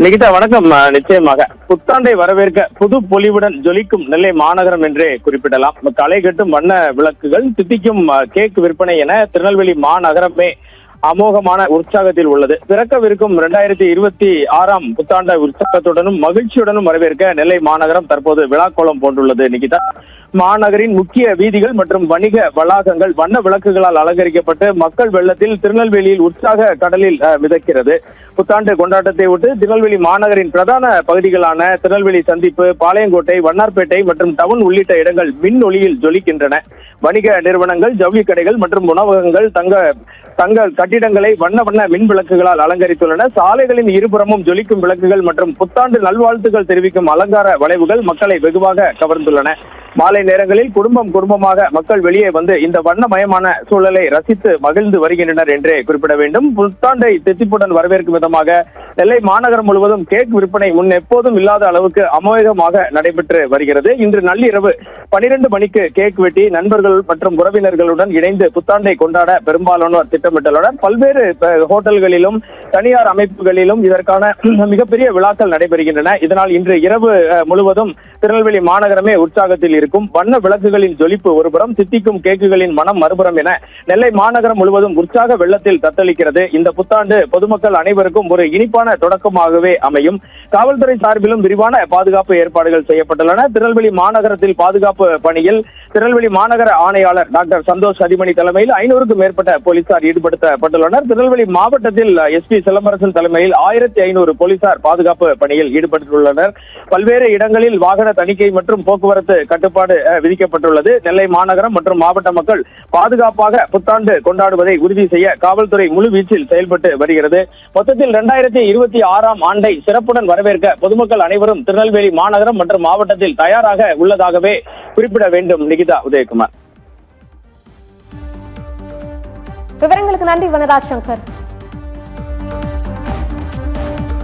நிகிதா வணக்கம். நிச்சயமாக புத்தாண்டை வரவேற்க புது பொலிவுடன் ஜொலிக்கும் நெல்லை மாநகரம் என்றே குறிப்பிடலாம். களை கட்டும் வண்ண விளக்குகள், தித்திக்கும் கேக் விற்பனை என திருநெல்வேலி மாநகரமே அமோகமான உற்சாகத்தில் உள்ளது. பிறக்கவிருக்கும் 2026 புத்தாண்ட உற்சாகத்துடனும் மகிழ்ச்சியுடனும் வரவேற்க நெல்லை மாநகரம் தற்போது விழாக்கோலம் போன்றுள்ளது. நிகிதா, மாநகரின் முக்கிய வீதிகள் மற்றும் வணிக வளாகங்கள் வண்ண விளக்குகளால் அலங்கரிக்கப்பட்டு மக்கள் வெள்ளத்தில் திருநெல்வேலியில் உற்சாக கடலில் மிதக்கிறது. புத்தாண்டு கொண்டாட்டத்தை ஒட்டு திருநெல்வேலி மாநகரின் பிரதான பகுதிகளான திருநெல்வேலி சந்திப்பு, பாளையங்கோட்டை, வண்ணார்பேட்டை மற்றும் டவுன் உள்ளிட்ட இடங்கள் மின் ஒளியில் ஜொலிக்கின்றன. வணிக நிறுவனங்கள், ஜவுளி கடைகள் மற்றும் உணவகங்கள் தங்கள் கட்டிடங்களை வண்ண வண்ண மின் விளக்குகளால் அலங்கரித்துள்ளன. சாலைகளின் இருபுறமும் ஜொலிக்கும் விளக்குகள் மற்றும் புத்தாண்டு நல்வாழ்த்துக்கள் தெரிவிக்கும் அலங்கார வளைவுகள் மக்களை வெகுவாக கவர்ந்துள்ளன. மாலை நேரங்களில் குடும்பமாக மக்கள் வெளியே வந்து இந்த வண்ணமயமான சூழலை ரசித்து மகிழ்ந்து வருகின்றனர் என்றே குறிப்பிட வேண்டும். புத்தாண்டை தித்திப்புடன் வரவேற்கும் விதமாக நெல்லை மாநகரம் முழுவதும் கேக் விற்பனை முன் எப்போதும் இல்லாத அளவுக்கு அமோகமாக நடைபெற்று வருகிறது. இன்று நள்ளிரவு 12 மணிக்கு கேக் வெட்டி நண்பர்கள் மற்றும் உறவினர்களுடன் இணைந்து புத்தாண்டை கொண்டாட பெரும்பாலானோர் திட்டமிட்டுள்ளனர். பல்வேறு ஹோட்டல்களிலும் தனியார் அமைப்புகளிலும் இதற்கான மிகப்பெரிய விழாக்கள் நடைபெறுகின்றன. இதனால் இன்று இரவு முழுவதும் திருநெல்வேலி மாநகரமே உற்சாகத்தில் இருக்கும். வண்ண விளக்குகளின் ஜொலிப்பு ஒருபுறம், தித்திக்கும் கேக்குகளின் மனம் மறுபுறம் என நெல்லை மாநகரம் முழுவதும் உற்சாக வெள்ளத்தில் தத்தளிக்கிறது. இந்த புத்தாண்டு பொதுமக்கள் அனைவருக்கும் ஒரு இனிப்பான தொடக்கமாகவே அமையும். காவல்துறை சார்பிலும் விரிவான பாதுகாப்பு ஏற்பாடுகள் செய்யப்பட்டுள்ளன. திருநெல்வேலி மாநகரத்தில் பாதுகாப்பு பணியில் திருநெல்வேலி மாநகர ஆணையாளர் டாக்டர் சந்தோஷ் அதிமணி தலைமையில் 500க்கும் மேற்பட்ட போலீசார் ஈடுபடுத்தப்பட்டுள்ளனர். திருநெல்வேலி மாவட்டத்தில் எஸ்பி சிலம்பரசன் தலைமையில் 1500 போலீசார் பாதுகாப்பு பணியில் ஈடுபட்டுள்ளனர். பல்வேறு இடங்களில் வாகன தணிக்கை மற்றும் போக்குவரத்து கட்டுப்பாடு விதிக்கப்பட்டுள்ளது. நெல்லை மாநகரம் மற்றும் மாவட்ட மக்கள் பாதுகாப்பாக புத்தாண்டு கொண்டாடுவதை உறுதி செய்ய காவல்துறை முழு வீச்சில் செயல்பட்டு வருகிறது. மொத்தத்தில் 2026 ஆண்டை சிறப்புடன் வரவேற்க பொதுமக்கள் அனைவரும் திருநெல்வேலி மாநகரம் மற்றும் மாவட்டத்தில் தயாராக உள்ளதாகவே குறிப்பிட வேண்டும். நிகிதா, உதயகுமார். விவரங்களுக்கு நன்றி வனராஜ் சங்கர்.